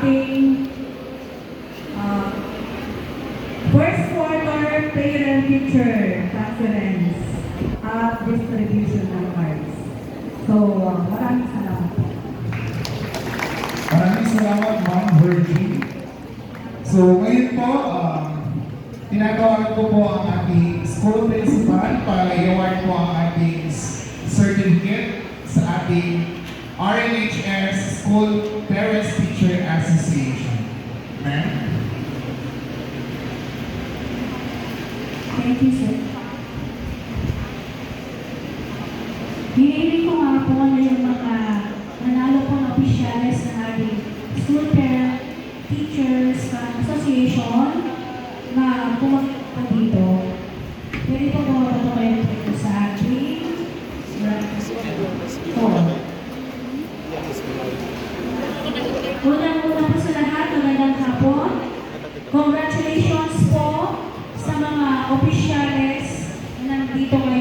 ating first quarter parent-teacher conference at distribution ng cards. So, maraming salamat po. Maraming salamat, Ma'am Virgie. So, ngayon po, tinatawagan ko po ang ating school principal para i-award po ang ating certificate sa ating RNHS School Parents Teacher Association. Ma'am? Thank you, sir. Hinihiling ko nga po na yung mga nanalo pong opisyales ng ating School Parent Teachers Association na pumunta po dito. Pwede po pumunta po kayo dito sa ating Unang-una po sa lahat, magandang hapon. Congratulations po sa mga opisyales na nandito ngayon.